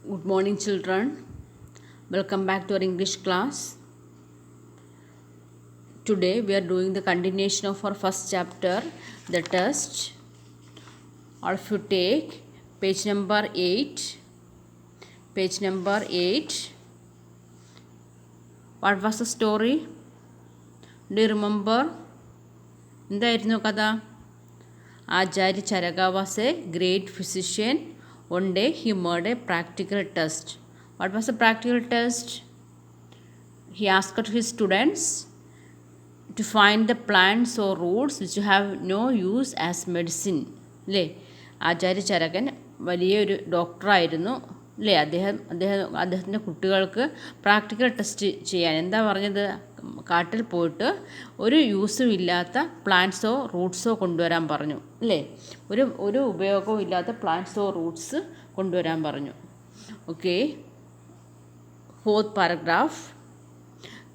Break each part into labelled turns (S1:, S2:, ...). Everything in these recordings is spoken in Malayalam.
S1: Good morning, children. Welcome back to our English class. Today we are doing the continuation of our first chapter, the test. All of you take page number 8. Page number 8. What was the story? Do you remember? എന്തായിരുന്നു കഥ? Acharya Charaka was a great physician. One day he made a practical test. What was the practical test? He asked his students to find the plants or roots which have no use as medicine. അല്ലേ? ആചാര്യ ചരകൻ വലിയൊരു ഡോക്ടറായിരുന്നു. അല്ലേ? അദ്ദേഹത്തിൻ്റെ കുട്ടികൾക്ക് പ്രാക്ടിക്കൽ ടെസ്റ്റ് ചെയ്യാൻ എന്താ പറഞ്ഞത്? കാട്ടിൽ പോയിട്ട് ഒരു യൂസും ഇല്ലാത്ത പ്ലാന്റ്സോ റൂട്ട്സോ കൊണ്ടുവരാൻ പറഞ്ഞു. അല്ലേ? ഒരു ഉപയോഗവും ഇല്ലാത്ത പ്ലാന്റ്സോ റൂട്ട്സ് കൊണ്ടുവരാൻ പറഞ്ഞു. Okay, 4th paragraph.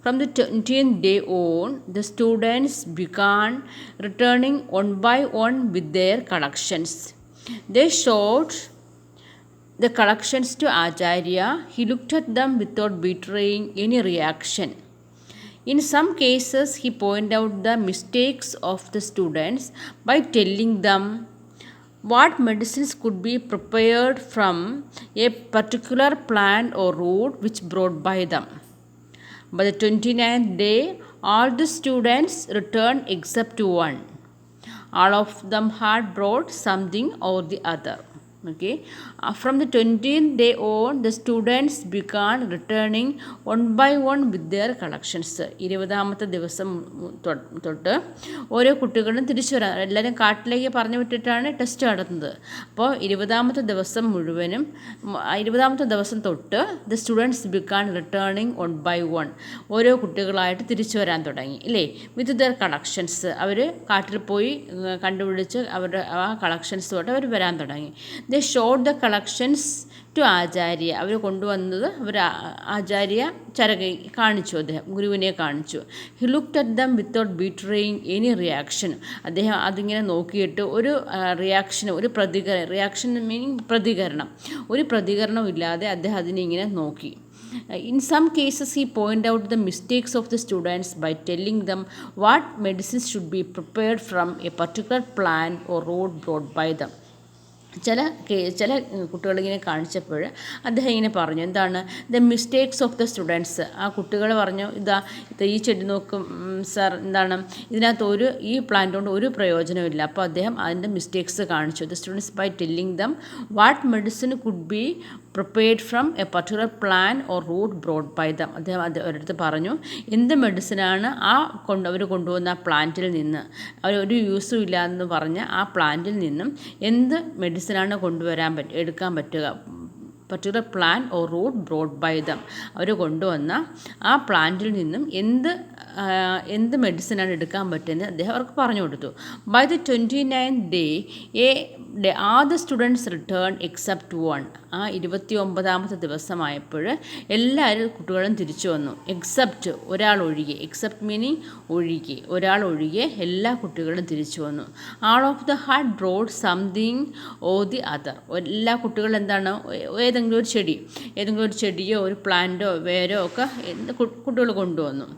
S1: From the 20th day on, the students began returning one by one with their collections. They showed the collections to Acharya. He looked at them without betraying any reaction. In some cases, he pointed out the mistakes of the students by telling them what medicines could be prepared from a particular plant or root which brought by them. By the 29th day, all the students returned except one. All of them had brought something or the other. Okay. From the 20th day on, the students began returning one by one with their collections. 20ാമത്തെ ദിവസം തൊട്ട് ഓരോ കുട്ടികളും തിരിച്ചു വരാൻ എല്ലാവരും കാട്ടിലേക്ക് പറഞ്ഞു വിട്ടിട്ടാണ് ടെസ്റ്റ് നടത്തുന്നത്. അപ്പോൾ 20ാമത്തെ ദിവസം മുഴുവനും 20ാമത്തെ ദിവസം തൊട്ട് the students began returning one by one, ഓരോ കുട്ടികളായിട്ട് തിരിച്ചു വരാൻ തുടങ്ങി. ഇല്ലേ? വിത്ത് ദർ കളക്ഷൻസ്. അവർ കാട്ടിൽ പോയി കണ്ടുപിടിച്ച് അവരുടെ ആ കളക്ഷൻസ് തൊട്ട് അവർ വരാൻ തുടങ്ങി. They showed the collections to Acharya. അവർ കൊണ്ടുവന്നത് ആചാര്യ ചരക കാണിച്ചു, അദ്ദേഹം ഗുരുവിനെ കാണിച്ചു. He looked at them without betraying any reaction. അദ്ദേഹം അതിങ്ങനെ നോക്കിയിട്ട് ഒരു റിയാക്ഷൻ മീനിങ് പ്രതികരണം, ഒരു പ്രതികരണവും ഇല്ലാതെ അദ്ദേഹം അതിനിങ്ങനെ നോക്കി. In some cases, he pointed out the mistakes of the students by telling them what medicines should be prepared from a particular plant or root brought by them. ചില കുട്ടികളിങ്ങനെ കാണിച്ചപ്പോൾ അദ്ദേഹം ഇങ്ങനെ പറഞ്ഞു, എന്താണ് the mistakes of the students. ആ കുട്ടികൾ പറഞ്ഞു, ഈ ചെടി നോക്കും സാർ, എന്താണ് ഇതിനകത്ത് ഈ പ്ലാന്റ് കൊണ്ട് ഒരു പ്രയോജനമില്ല. അപ്പോൾ അദ്ദേഹം അതിൻ്റെ മിസ്റ്റേക്സ് കാണിച്ചു. The students by telling them what medicine could be prepared from a particular plant or root brought by them. അദ്ദേഹം അവരടുത്ത് പറഞ്ഞു എന്ത് മെഡിസിനാണ് അവർ കൊണ്ടുവന്ന ആ പ്ലാന്റിൽ നിന്ന്, അവരൊരു യൂസും ഇല്ലാന്ന് പറഞ്ഞ ആ പ്ലാന്റിൽ നിന്നും എന്ത് മെഡിസിനാണ് എടുക്കാൻ പറ്റുക. Particular plant or root brought by them. അവർ കൊണ്ടുവന്ന ആ പ്ലാന്റിൽ നിന്നും എന്ത് മെഡിസിനാണ് എടുക്കാൻ പറ്റുന്നത് അദ്ദേഹം അവർക്ക് പറഞ്ഞു കൊടുത്തു. By the 29th day, all the students returned except one. ആ 29ാമത്തെ ദിവസമായപ്പോൾ എല്ലാവരും കുട്ടികളും തിരിച്ചു വന്നു. എക്സെപ്റ്റ് ഒരാൾ ഒഴികെ. എക്സെപ്റ്റ് മീനിങ് ഒഴികെ, ഒരാൾ ഒഴികെ എല്ലാ കുട്ടികളും തിരിച്ചു വന്നു. All of the had broad something or the other. എല്ലാ കുട്ടികളും എന്താണ്, ഏതെങ്കിലും ഒരു ചെടിയോ ഒരു പ്ലാന്റോ വേരോ ഒക്കെ കുട്ടികൾ കൊണ്ടുവന്നു.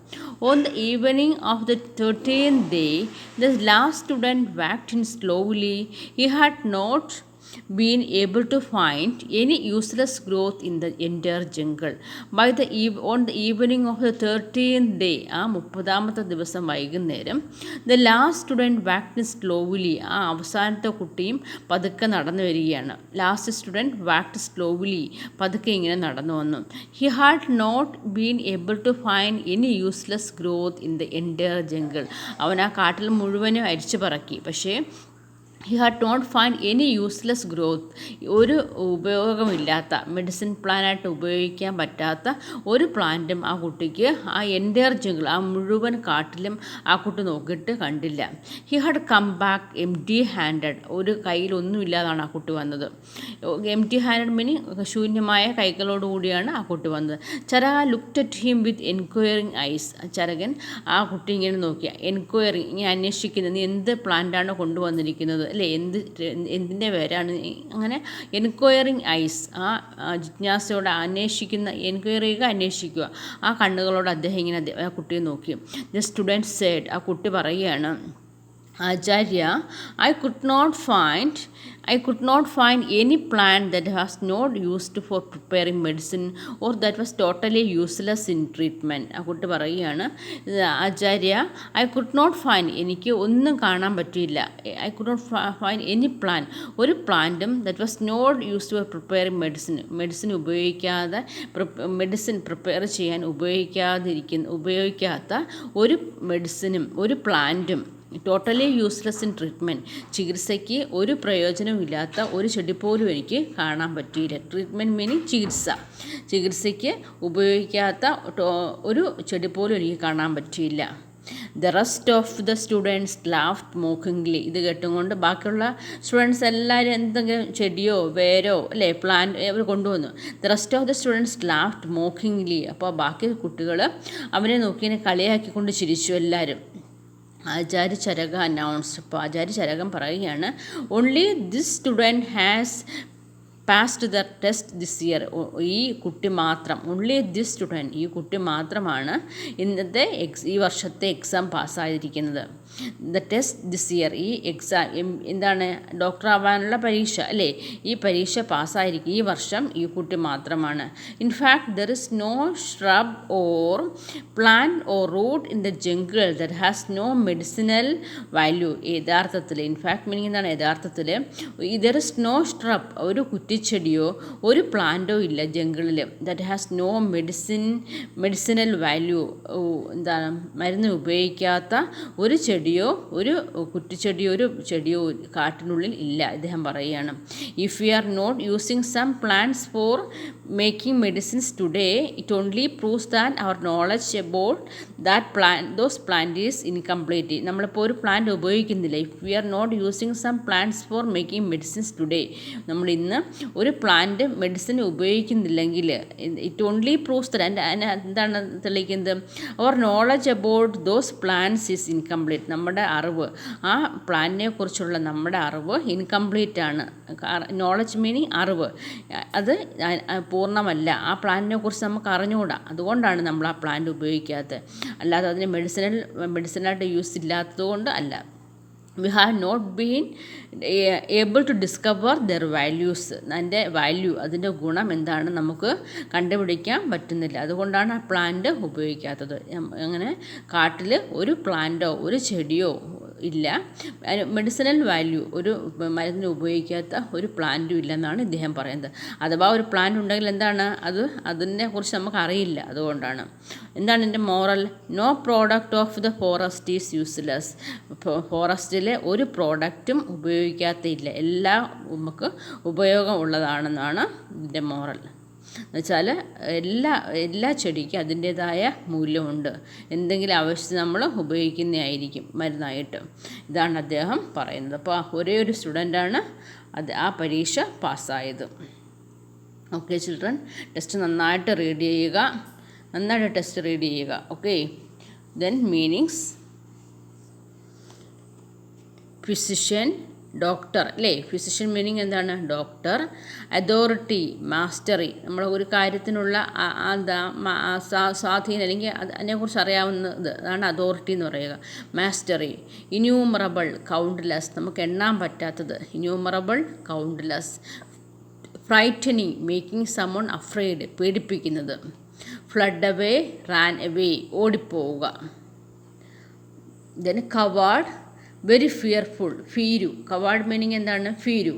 S1: On the evening of the 13th day, the last student walked in slowly. He had not been able to find any useless growth in the entire jungle. On the evening of the 13th day, ആ 30ാമത്തെ ദിവസം വൈകുന്നേരം, the last student walked slowly. ആ അവസാനത്തെ കുട്ടിയും പതുക്കെ നടന്നു വരികയാണ്. Last student walked slowly. പതുക്കെ ഇങ്ങനെ നടന്നു വന്നു. He had not been able to find any useless growth in the entire jungle. അവൻ ആ കാട്ടിൽ മുഴുവനും അരിച്ചു പറക്കി, പക്ഷേ he had not find any useless growth. ഒരു ഉപയോഗമില്ലാത്ത മെഡിസിൻ പ്ലാനായിട്ട് ഉപയോഗിക്കാൻ പറ്റാത്ത ഒരു പ്ലാന്റും ആ കുട്ടിക്ക് ആ എൻ്റയർ ജംഗിൾ, ആ മുഴുവൻ കാട്ടിലും ആ കുട്ടി നോക്കിയിട്ട് കണ്ടില്ല. he had come back empty handed. ഒരു കയ്യിലൊന്നുമില്ലാതാണ് ആ കുട്ടി വന്നത്. empty handed മീനിങ് ശൂന്യമായ കൈകളോടുകൂടിയാണ് ആ കുട്ടി വന്നത്. Charaka looked at him with enquiring eyes. Charaka ആ കുട്ടി ഇങ്ങനെ നോക്കിയ എൻക്വയറി, ഇങ്ങനെ അന്വേഷിക്കുന്നത്, നീ എന്ത് പ്ലാന്റാണ് കൊണ്ടുവന്നിരിക്കുന്നത് അല്ലേ, എന്തിൻ്റെ പേരാണ്, അങ്ങനെ എൻക്വയറിങ് ഐസ്, ആ ജിജ്ഞാസയോടെ എൻക്വയറി ചെയ്യുക, അന്വേഷിക്കുക, ആ കണ്ണുകളോട് അദ്ദേഹം ഇങ്ങനെ ആ കുട്ടിയെ നോക്കി. ദ സ്റ്റുഡൻറ്റ് സെഡ്, ആ കുട്ടി പറയുകയാണ്, ആചാര്യ, I could not find any plant that was not used for preparing medicine or that was totally useless in treatment. ആ കുട്ടി പറയുകയാണ്, ആചാര്യ, I could not find, എനിക്ക് ഒന്നും കാണാൻ പറ്റിയില്ല, I could not find any plant, ഒരു പ്ലാന്റും that was not used for preparing medicine ഉപയോഗിക്കാതെ, മെഡിസിൻ പ്രിപ്പയർ ചെയ്യാൻ ഉപയോഗിക്കാത്ത ഒരു മെഡിസിനും ഒരു പ്ലാന്റും ടോട്ടലി യൂസ്ലെസ് ഇൻ ട്രീറ്റ്മെൻറ്റ്, ചികിത്സയ്ക്ക് ഒരു പ്രയോജനമില്ലാത്ത ഒരു ചെടി പോലും എനിക്ക് കാണാൻ പറ്റിയില്ല. ട്രീറ്റ്മെൻറ്റ് മീനിങ് ചികിത്സയ്ക്ക് ഉപയോഗിക്കാത്ത ഒരു ചെടി പോലും എനിക്ക് കാണാൻ പറ്റിയില്ല. The rest of the students laughed mockingly, ഇത് കേട്ടുകൊണ്ട് ബാക്കിയുള്ള സ്റ്റുഡൻസ് എല്ലാവരും എന്തെങ്കിലും ചെടിയോ വേരോ അല്ലേ പ്ലാന്റ് അവർ കൊണ്ടുവന്നു. The rest of the students laughed mockingly, അപ്പോൾ ബാക്കി കുട്ടികൾ അവനെ നോക്കി ഇങ്ങനെ കളിയാക്കിക്കൊണ്ട് ചിരിച്ചു എല്ലാവരും. ആചാര്യ ചരക അനൗൺസ്ഡ്, അപ്പോൾ ആചാര്യ ചരകൻ പറയുകയാണ്, only this student has passed the test this year, ഈ കുട്ടി മാത്രം, ഓൺലി ദിസ് സ്റ്റുഡൻറ്റ്, ഈ കുട്ടി മാത്രമാണ് ഈ വർഷത്തെ എക്സാം പാസ്സായിരിക്കുന്നത്. ദ ടെസ്റ്റ് ദിസ് ഇയർ, ഈ എക്സാം എന്താണ്, ഡോക്ടർ ആവാനുള്ള പരീക്ഷ അല്ലേ, ഈ പരീക്ഷ പാസ്സായിരിക്കും ഈ വർഷം ഈ കുട്ടി മാത്രമാണ്. In fact there is no shrub or plant or root in the jungle that has no medicinal value. യഥാർത്ഥത്തിൽ ഇൻഫാക്ട് മീനിങ് എന്താണ്, യഥാർത്ഥത്തിൽ ദർ ഇസ് നോ shrub, ഒരു കുറ്റിച്ചെടിയോ ഒരു പ്ലാന്റോ ഇല്ല ജംഗിളിൽ, that has no medicinal value, എന്താണ് മരുന്ന് ഉപയോഗിക്കാത്ത ഒരു കുറ്റിച്ചെടിയോ ഒരു ചെടിയോ കാട്ടിനുള്ളിൽ ഇല്ല. അദ്ദേഹം പറയുകയാണ്, if you are not using some plants for making medicines today, it only proves that our knowledge about those plant is incomplete. നമ്മളിപ്പോൾ ഒരു പ്ലാന്റ് ഉപയോഗിക്കുന്നില്ല, if you are not using some plants for making medicines today, നമ്മൾ ഇന്ന് ഒരു പ്ലാന്റ് മെഡിസിൻ ഉപയോഗിക്കുന്നില്ലെങ്കിൽ ഇറ്റ് ഓൺലി പ്രൂവ്സ് ദാറ്റ്, എന്താണ് തെളിയിക്കുന്നത്, our knowledge about those plants is incomplete, നമ്മുടെ അറിവ്, ആ പ്ലാന്റിനെ കുറിച്ചുള്ള നമ്മുടെ അറിവ് ഇൻകംപ്ലീറ്റ് ആണ്. നോളജ് മീനിങ് അറിവ്, അത് പൂർണ്ണമല്ല, ആ പ്ലാന്റിനെ കുറിച്ച് നമുക്ക് അറിഞ്ഞുകൂടാ, അതുകൊണ്ടാണ് നമ്മൾ ആ പ്ലാന്റ് ഉപയോഗിക്കാത്തത്, അല്ലാതെ അതിന് മെഡിസിനായിട്ട് യൂസ് ഇല്ലാത്തത് കൊണ്ട് അല്ല. We have not been able to discover their values, അതിൻ്റെ വാല്യൂ, അതിൻ്റെ ഗുണം എന്താണ് നമുക്ക് കണ്ടുപിടിക്കാൻ പറ്റുന്നില്ല, അതുകൊണ്ടാണ് ആ പ്ലാന്റ് ഉപയോഗിക്കാത്തത്. അങ്ങനെ കാട്ടിൽ ഒരു പ്ലാന്റോ ഒരു ചെടിയോ ഇല്ല, മെഡിസിനൽ വാല്യൂ, ഒരു മരുന്നിന് ഉപയോഗിക്കാത്ത ഒരു പ്ലാന്റും ഇല്ലെന്നാണ് ഇദ്ദേഹം പറയുന്നത്. അഥവാ ഒരു പ്ലാന്റ് ഉണ്ടെങ്കിൽ എന്താണ് അതിനെക്കുറിച്ച് നമുക്ക് അറിയില്ല, അതുകൊണ്ടാണ്. എന്താണ് എൻ്റെ moral, no product of the forest is useless, ഫോറസ്റ്റിലെ ഒരു പ്രോഡക്റ്റും ഉപയോഗിക്കാത്തില്ല, എല്ലാം നമുക്ക് ഉപയോഗമുള്ളതാണെന്നാണ് ഇതിൻ്റെ മോറൽ. എന്നുവെച്ചാൽ എല്ലാ ചെടിക്കും അതിൻ്റേതായ മൂല്യമുണ്ട്, എന്തെങ്കിലും ആവശ്യത്തിന് നമ്മൾ ഉപയോഗിക്കുന്നതായിരിക്കും മരുന്നായിട്ട്. ഇതാണ് അദ്ദേഹം പറയുന്നത്. അപ്പോൾ ഒരേ ഒരു സ്റ്റുഡൻ്റാണ് ആ പരീക്ഷ പാസ്സായത്. ഓക്കെ ചിൽഡ്രൻ, ടെസ്റ്റ് നന്നായിട്ട് റീഡ് ചെയ്യുക, okay. Then meanings, physician, doctor അല്ലേ, ഫിസിഷ്യൻ മീനിങ് എന്താണ്, ഡോക്ടർ. അതോറിറ്റി, മാസ്റ്ററി, നമ്മൾ ഒരു കാര്യത്തിനുള്ള സ്വാധീനം അല്ലെങ്കിൽ അതിനെക്കുറിച്ച് അറിയാവുന്നത്, അതാണ് അതോറിറ്റി എന്ന് പറയുക. മാസ്റ്ററി. ഇന്യൂമറബിൾ, കൗണ്ട്ലെസ്, നമുക്ക് എണ്ണാൻ പറ്റാത്തത്, innumerable, countless. Frightening, making someone afraid, പേടിപ്പിക്കുന്നത്. ഫ്ലഡ് അവേ, റാൻ അവേ, ഓടിപ്പോവുക. ദെൻ കവാർഡ്, വെരി ഫിയർഫുൾ, ഫീരു, കവാർഡ് മീനിങ് എന്താണ്, ഫീരു.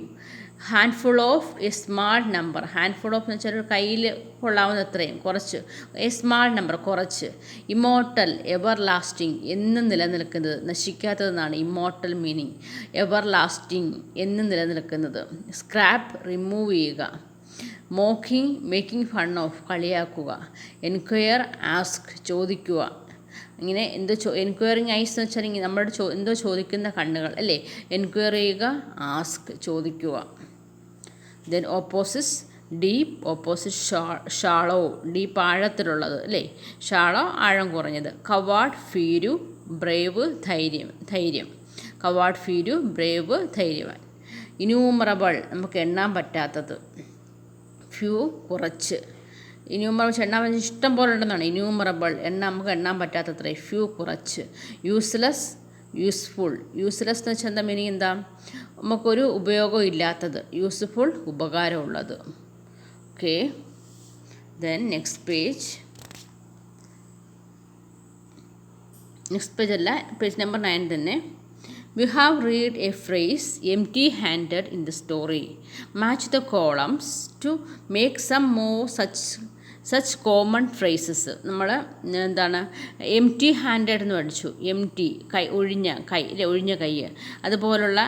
S1: Handful of a small number, handful of എന്ന് വെച്ചാൽ കയ്യിൽ കൊള്ളാവുന്ന അത്രയും, കുറച്ച്, എ സ്മാൾ നമ്പർ, കുറച്ച്. ഇമ്മോർട്ടൽ, എവർ ലാസ്റ്റിംഗ്, എന്നും നിലനിൽക്കുന്നത്, നശിക്കാത്തതെന്നാണ് ഇമ്മോർട്ടൽ മീനിങ്. എവർ ലാസ്റ്റിംഗ്, എന്നും നിലനിൽക്കുന്നത്. സ്ക്രാപ്പ്, റിമൂവ് ചെയ്യുക. മോക്കിംഗ്, മേക്കിംഗ് ഫൺ ഓഫ്, കളിയാക്കുക. എൻക്വയർ, ആസ്ക്, ചോദിക്കുക. ഇങ്ങനെ എൻക്വയറിങ് ഐസ് എന്ന് വെച്ചാൽ നമ്മുടെ എന്തോ ചോദിക്കുന്ന കണ്ണുകൾ അല്ലേ, എൻക്വയർ ചെയ്യുക, ആസ്ക്, ചോദിക്കുക. Then opposites, deep, opposite shallow, deep ആഴത്തിലുള്ളത് അല്ലേ, ഷാളോ ആഴം കുറഞ്ഞത്. കവാർഡ്, ഫീരു, ബ്രേവ്, ധൈര്യം. കവാർഡ് ഭീരു, ബ്രേവ് ധൈര്യവാൻ. ഇന്യൂമറബിൾ നമുക്ക് എണ്ണാൻ പറ്റാത്തത്. ഫ്യൂ കുറച്ച്. ഇന്യൂമറബിൾ എണ്ണാൻ ഇഷ്ടം പോലെ ഉണ്ടെന്നാണ്. ഇന്യൂമറബിൾ നമുക്ക് എണ്ണാൻ പറ്റാത്തത്ര. ഫ്യൂ കുറച്ച്. Useless useful. യൂസ്ലെസ് എന്ന് വെച്ചാൽ എന്താ മീനിങ് എന്താ? നമുക്കൊരു ഉപയോഗം ഇല്ലാത്തത്. യൂസ്ഫുൾ ഉപകാരമുള്ളത്. ഓക്കെ, ദെൻ നെക്സ്റ്റ് പേജ് അല്ല, പേജ് നമ്പർ 9 തന്നെ. We have read a phrase empty-handed in the story. Match the columns to make some more such common phrases. നമ്മൾ എന്താണ് empty handed എന്ന് പഠിച്ചു. empty ഒഴിഞ്ഞ കൈ അതുപോലുള്ള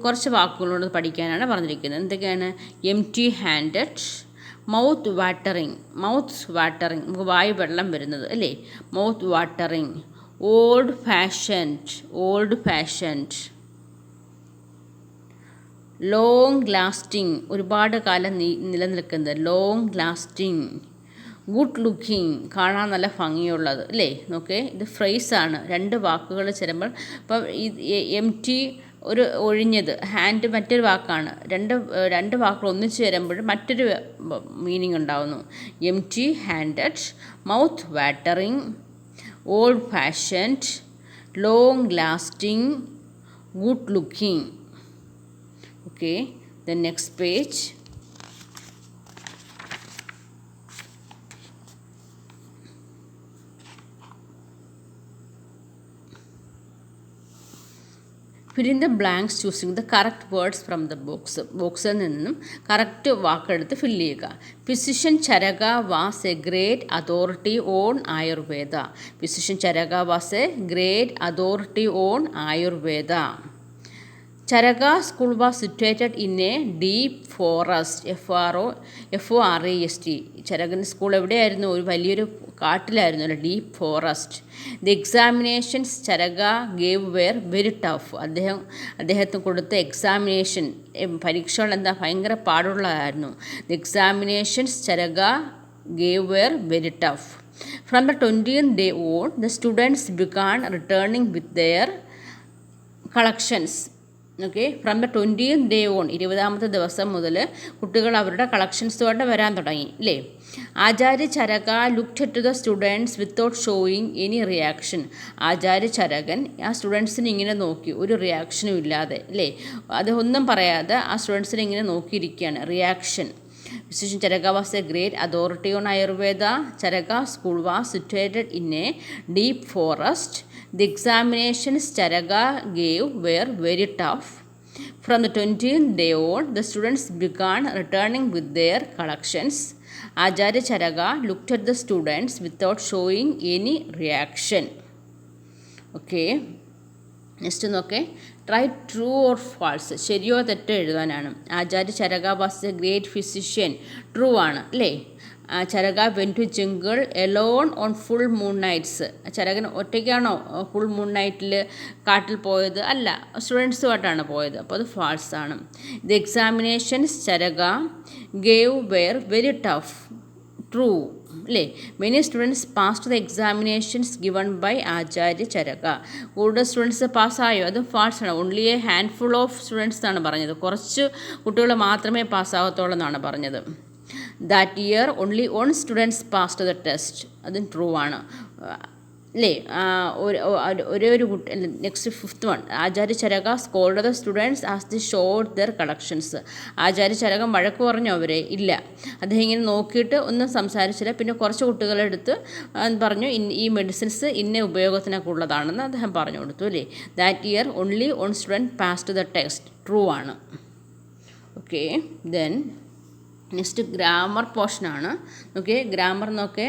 S1: കുറച്ച് വാക്കുകളോട് പഠിക്കാനാണ് പറഞ്ഞിരിക്കുന്നത്. എന്തൊക്കെയാണ്? empty handed, mouth watering. നമുക്ക് വായു വെള്ളം വരുന്നത് അല്ലേ? Mouth watering. Old fashioned. Long lasting, ഒരുപാട് കാലം നിലനിൽക്കുന്നത്. Long lasting. ഗുഡ് ലുക്കിംഗ്, കാണാൻ നല്ല ഭംഗിയുള്ളത് അല്ലേ? നോക്കേ, ഇത് ഫ്രേസാണ്. 2 വാക്കുകൾ ചേരുമ്പോൾ, ഇപ്പം empty ഒരു ഒഴിഞ്ഞത്, ഹാൻഡ് മറ്റൊരു വാക്കാണ്. രണ്ട് വാക്കുകൾ ഒന്നിച്ച് ചേരുമ്പോൾ മറ്റൊരു മീനിങ് ഉണ്ടാകുന്നു. empty handed, mouth watering, old fashioned, long lasting, good looking. Okay, the next page. Fill in the blanks using the correct words from the ബോക്സിൽ നിന്നും കറക്റ്റ് വാക്കെടുത്ത് ഫില്ല് ചെയ്യുക. Physician Charaka was a great authority on Ayurveda. Physician Charaka was a great authority on Ayurveda. Charaka school was situated in a deep forest. FOREST. ചരകൻ സ്കൂൾ എവിടെയായിരുന്നു? ഒരു വലിയൊരു കാട്ടിലായിരുന്നു അല്ലേ? Deep forest. The examinations Charaka gave were very tough. അദ്ദേഹത്തിന് കൊടുത്ത എക്സാമിനേഷൻ പരീക്ഷകൾ എന്താ? ഭയങ്കര പാടുള്ളതായിരുന്നു. The examinations Charaka gave were very tough. From the 20th day on, the students began returning with their collections. Okay, from the 20th day on, 20ാമത്തെ ദിവസം മുതൽ കുട്ടികൾ അവരുടെ കളക്ഷൻസുമായിട്ട് വരാൻ തുടങ്ങി അല്ലേ? Acharya Charaka looked at the students without showing any reaction. Acharya ചരകൻ ആ സ്റ്റുഡൻസിനെ ഇങ്ങനെ നോക്കി, ഒരു റിയാക്ഷനും ഇല്ലാതെ അല്ലേ? അതൊന്നും പറയാതെ ആ സ്റ്റുഡൻസിനെ ഇങ്ങനെ നോക്കിയിരിക്കുകയാണ്. Reaction. Physician Charaka was a great authority on Ayurveda. Charaka school was situated in a deep forest. The examinations Charaka gave were very tough. From the 20th day on, the students began returning with their collections. Acharya Charaka looked at the students without showing any reaction. Okay. Next നോക്കേ, ട്രൈ ട്രൂ ഓർ ഫാൾസ്. ശരിയോ തെറ്റോ എഴുതാനാണ്. Acharya Charaka was a great physician. True ആണ് അല്ലേ? Charaka went to jungle alone on full moon nights. ചരകൻ ഒറ്റയ്ക്കാണോ ഫുൾ മൂൺ നൈറ്റിൽ കാട്ടിൽ പോയത്? അല്ല, സ്റ്റുഡൻസുമായിട്ടാണ് പോയത്. അപ്പോൾ അത് ഫാൾസ് ആണ്. The examinations Charaka gave were very tough. True അല്ലേ? Many students passed the examinations given by Acharya Charaka. കൂടുതൽ സ്റ്റുഡൻസ് പാസ്സായോ? അത് ഫാൾസ് ആണ്. Only a handful of students എന്നാണ് പറഞ്ഞത്. കുറച്ച് കുട്ടികൾ മാത്രമേ പാസ്സാകത്തുള്ളൂ എന്നാണ് പറഞ്ഞത്. That year only 1 students passed the test. അതും ട്രൂ ആണ് അല്ലേ? ഒരേ ഒരു കുട്ടി. Next 5th one. Acharya Charaka scold the students as they showed their collections. ആചാര്യ ചരകം വഴക്ക് പറഞ്ഞു അവരെ? ഇല്ല. അദ്ദേഹം ഇങ്ങനെ നോക്കിയിട്ട് ഒന്നും സംസാരിച്ചില്ല. പിന്നെ കുറച്ച് കുട്ടികളെടുത്ത് പറഞ്ഞു ഈ മെഡിസിൻസ് ഇന്ന ഉപയോഗത്തിനൊക്കെ ഉള്ളതാണെന്ന് അദ്ദേഹം പറഞ്ഞു കൊടുത്തു അല്ലേ? That year only 1 student passed the test. True ആണ്. ഓക്കെ, ദെൻ നെക്സ്റ്റ് ഗ്രാമർ പോർഷനാണ്. ഓക്കെ, ഗ്രാമർ നോക്കേ.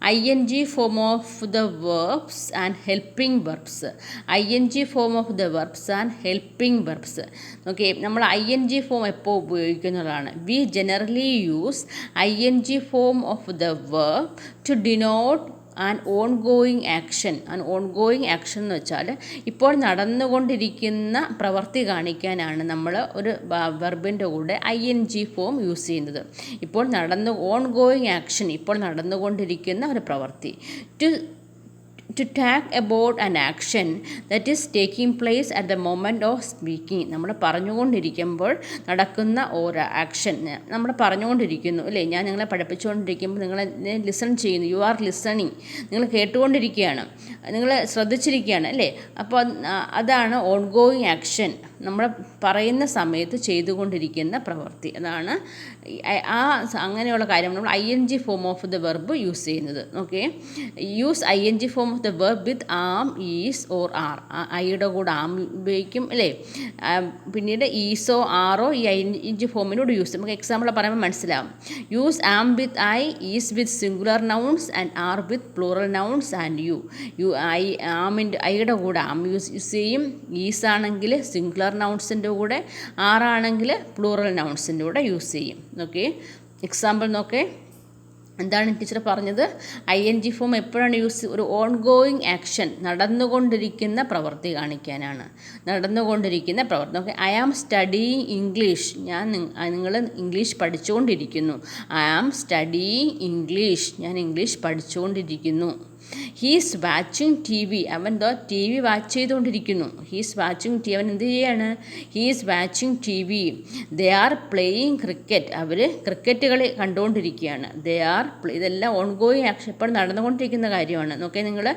S1: ING form of the verbs and helping verbs. ING form of the verbs and helping verbs. Okay, നമ്മൾ ING ഫോം എപ്പോൾ ഉപയോഗിക്കുന്നതാണ്? We generally use ING form of the verb to denote and ongoing action. Ongoing action എന്ന് വെച്ചാൽ ഇപ്പോൾ നടന്നുകൊണ്ടിരിക്കുന്ന പ്രവൃത്തി കാണിക്കാനാണ് നമ്മൾ ഒരു വെർബിൻ്റെ കൂടെ ING ഫോം യൂസ് ചെയ്യുന്നത്. ഇപ്പോൾ ഓൺഗോയിങ് ആക്ഷൻ, ഇപ്പോൾ നടന്നുകൊണ്ടിരിക്കുന്ന ഒരു പ്രവൃത്തി. To talk about an action that is taking place at the moment of speaking. നമ്മൾ പറഞ്ഞുകൊണ്ടിരിക്കുമ്പോൾ നടക്കുന്ന ഓരോ ആക്ഷൻ നമ്മൾ പറഞ്ഞുകൊണ്ടിരിക്കുന്നു അല്ലേ. ഞാൻ നിങ്ങളെ പഠിപ്പിച്ചുകൊണ്ടിരിക്കുമ്പോൾ നിങ്ങൾ ലിസൺ ചെയ്യുന്നു. You are listening. നിങ്ങൾ കേട്ടുകൊണ്ടിരിക്കുകയാണ്, നിങ്ങൾ ശ്രദ്ധിച്ചിരിക്കുകയാണ് അല്ലേ. അപ്പോൾ അതാണ് ഓൺ ഗോയിങ് ആക്ഷൻ. നമ്മൾ പറയുന്ന സമയത്ത് ചെയ്തുകൊണ്ടിരിക്കുന്ന പ്രവൃത്തി. അതാണ് അങ്ങനെയുള്ള കാര്യം നമ്മൾ ING form of the verb use ചെയ്യുന്നത്. Okay, use ING form of the verb with am, is or are. ഐയുടെ കൂടെ ആം ഉപയോഗിക്കും അല്ലേ. പിന്നീട് ഈസോ ആറോ ഈ ING ഫോമിനോട് യൂസ് ചെയ്യും. നമുക്ക് എക്സാമ്പിൾ പറയുമ്പോൾ മനസ്സിലാവും. Use am with I, is with singular nouns and are with plural nouns and you. ഐയുടെ കൂടെ ആം യൂസ് ചെയ്യും. ഈസ് ആണെങ്കിൽ സിംഗുലർ നൗൺസിൻ്റെ കൂടെ, ആറാണെങ്കിൽ പ്ലൂറൽ നൗൺസിൻ്റെ കൂടെ യൂസ് ചെയ്യും. ഓക്കെ, എക്സാമ്പിൾ നോക്കേ. എന്താണ് ടീച്ചർ പറഞ്ഞത്? ING ഫോം എപ്പോഴാണ് യൂസ്? ഒരു ഓൺ ഗോയിങ് ആക്ഷൻ, നടന്നുകൊണ്ടിരിക്കുന്ന പ്രവൃത്തി കാണിക്കാനാണ്. നടന്നുകൊണ്ടിരിക്കുന്ന പ്രവൃത്തി. Okay, I am studying English. നിങ്ങൾ English പഠിച്ചുകൊണ്ടിരിക്കുന്നു. I am studying English. ഞാൻ ഇംഗ്ലീഷ് പഠിച്ചുകൊണ്ടിരിക്കുന്നു. He's watching TV. അവൻ TV വാച്ച് ചെയ്തുകൊണ്ടിരിക്കുന്നു. He's watching TV. അവൻ എന്ത് ചെയ്യാണ്? He's watching TV. They are playing cricket. Our cricket കളി കണ്ടുകൊണ്ടിരിക്കുകയാണ്. ഇതെല്ലാം ഓൺ ഗോയിങ് ആക്ഷൻ, ഇപ്പോൾ നടന്നുകൊണ്ടിരിക്കുന്ന കാര്യമാണ്. നോക്കിയാൽ നിങ്ങൾ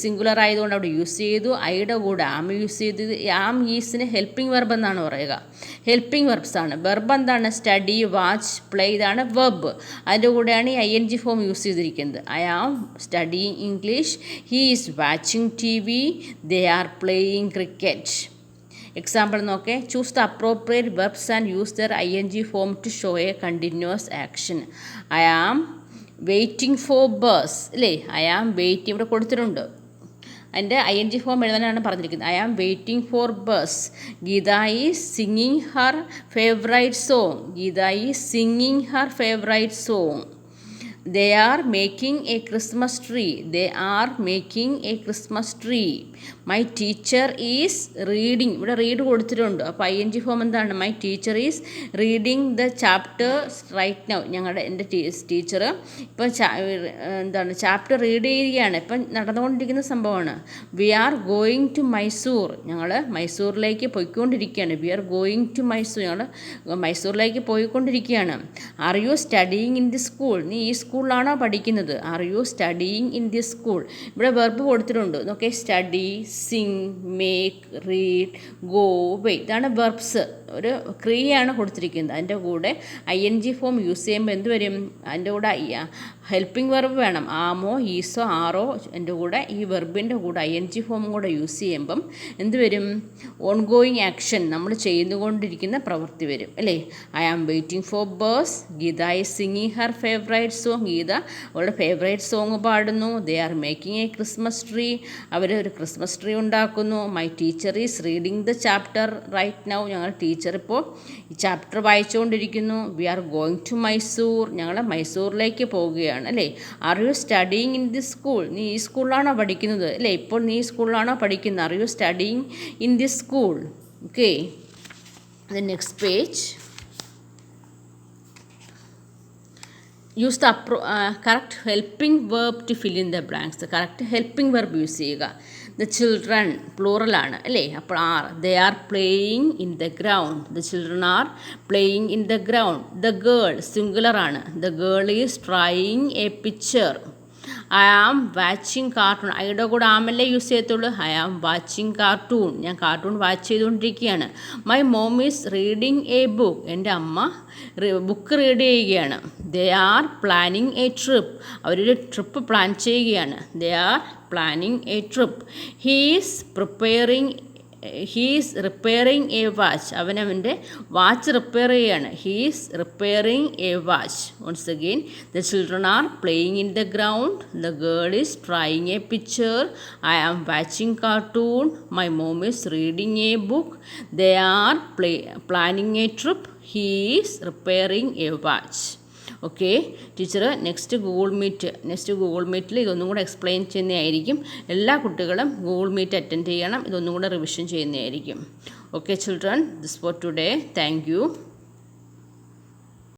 S1: സിംഗുലർ ആയതുകൊണ്ട് അവിടെ യൂസ് ചെയ്തു. ഐയുടെ കൂടെ ആം യൂസ് ചെയ്തു. ആം ഈസിന് ഹെൽപ്പിംഗ് വെർബ് എന്നാണ് പറയുക. ഹെൽപ്പിംഗ് വെർബ്സ് ആണ്. വെർബ് എന്താണ്? Study, watch, play. ഇതാണ് വെർബ്. അതിൻ്റെ കൂടെയാണ് ഈ ING ഫോം യൂസ് ചെയ്തിരിക്കുന്നത്. I am study English, he is watching TV, they are playing cricket. Example നോക്കേ. Choose the appropriate verbs and use their ING form to show a continuous action. I am waiting for bus അല്ലേ. I am waiting ഇവിടെ കൊടുത്തിട്ടുണ്ട്. അതിൻ്റെ ING ഫോം എഴുതാനാണ് പറഞ്ഞിരിക്കുന്നത്. I am waiting for bus. Geetha is singing her favourite song. Geetha is singing her favourite song. They are making a Christmas tree. They are making a Christmas tree. My teacher is reading. ഇവിടെ റീഡ് കൊടുത്തിട്ടുണ്ട്. അപ്പോൾ ING ഫോം എന്താണ്? My teacher is reading the chapter right now. എൻ്റെ ടീച്ചർ ഇപ്പോൾ എന്താണ് ചാപ്റ്റർ റീഡ് ചെയ്യുകയാണ്. ഇപ്പം നടന്നുകൊണ്ടിരിക്കുന്ന സംഭവമാണ്. We are going to Mysore. ഞങ്ങൾ മൈസൂറിലേക്ക് പോയിക്കൊണ്ടിരിക്കുകയാണ്. We are going to Mysore. ഞങ്ങൾ മൈസൂറിലേക്ക് പോയിക്കൊണ്ടിരിക്കുകയാണ്. Are you studying in the school. നീ ഈ സ്കൂളിലാണോ പഠിക്കുന്നത്? Are you studying in the school. ഇവിടെ വെർബ് കൊടുത്തിട്ടുണ്ട്. നോക്കേ, study, sing, make, read, go, wait. ഇതാണ് വെർബ്സ്. ഒരു ക്രിയയാണ് കൊടുത്തിരിക്കുന്നത്. അതിൻ്റെ കൂടെ ING ഫോം യൂസ് ചെയ്യുമ്പോൾ എന്ത് വരും? അതിൻ്റെ കൂടെ ഹെൽപ്പിംഗ് വെർബ് വേണം. ആമോ, ഈസോ, ആറോ എൻ്റെ കൂടെ ഈ വെർബിൻ്റെ കൂടെ ING ഫോമും കൂടെ യൂസ് ചെയ്യുമ്പം എന്ത് വരും? ഓൺ ഗോയിങ് ആക്ഷൻ, നമ്മൾ ചെയ്തുകൊണ്ടിരിക്കുന്ന പ്രവൃത്തി വരും അല്ലേ. I am waiting for bus. Geetha is singing her favourite song. Geetha അവളുടെ ഫേവറേറ്റ് സോങ് പാടുന്നു. They are making a Christmas tree. അവർ ഒരു ക്രിസ്മസ് ട്രീ ഉണ്ടാക്കുന്നു. My teacher is reading the chapter right now. ഞങ്ങൾ ടീച്ചർ ഇപ്പോൾ ഈ ചാപ്റ്റർ വായിച്ചുകൊണ്ടിരിക്കുന്നു. We are going to Mysore. ഞങ്ങൾ മൈസൂറിലേക്ക് പോവുകയാണ് അല്ലേ. Are you studying in the school. നീ ഈ സ്കൂളിലാണോ പഠിക്കുന്നത് അല്ലേ. ഇപ്പോൾ നീ സ്കൂളിലാണോ പഠിക്കുന്നത്? Are you studying in the school. Okay, the next page. Use the correct helping verb to fill in the blanks. Correct helping verb use ചെയ്യുക. ദ ചിൽഡ്രൻ പ്ലൂറലാണ് അല്ലേ. അപ്പോൾ are. They are playing in the ground. The children are playing in the ground. The girl സിംഗുലറാണ്. The girl is trying a picture. I am watching cartoon. ഐയുടെ കൂടെ ആമല്ലേ യൂസ് ചെയ്യത്തുള്ളൂ. I am watching cartoon. ഞാൻ കാർട്ടൂൺ വാച്ച് ചെയ്തുകൊണ്ടിരിക്കുകയാണ്. My mom is reading a book. എൻ്റെ അമ്മ ബുക്ക് റീഡ് ചെയ്യുകയാണ്. They are planning a trip. അവരൊരു ട്രിപ്പ് പ്ലാൻ ചെയ്യുകയാണ്. They are planning a trip. He is repairing a watch. അവനവൻ്റെ വാച്ച് റിപ്പയർ ചെയ്യുകയാണ്. He's repairing a watch. Once again, the children are playing in the ground. The girl is trying a picture. I am watching cartoon. My mom is reading a book. They are planning a trip. He is repairing a watch. Okay teacher, next Google മീറ്റിൽ ഇതൊന്നും കൂടെ എക്സ്പ്ലെയിൻ ചെയ്യുന്നതായിരിക്കും. എല്ലാ കുട്ടികളും ഗൂഗിൾ മീറ്റ് അറ്റൻഡ് ചെയ്യണം. ഇതൊന്നും കൂടെ റിവിഷൻ ചെയ്യുന്നതായിരിക്കും. Okay children, this for today. Thank you.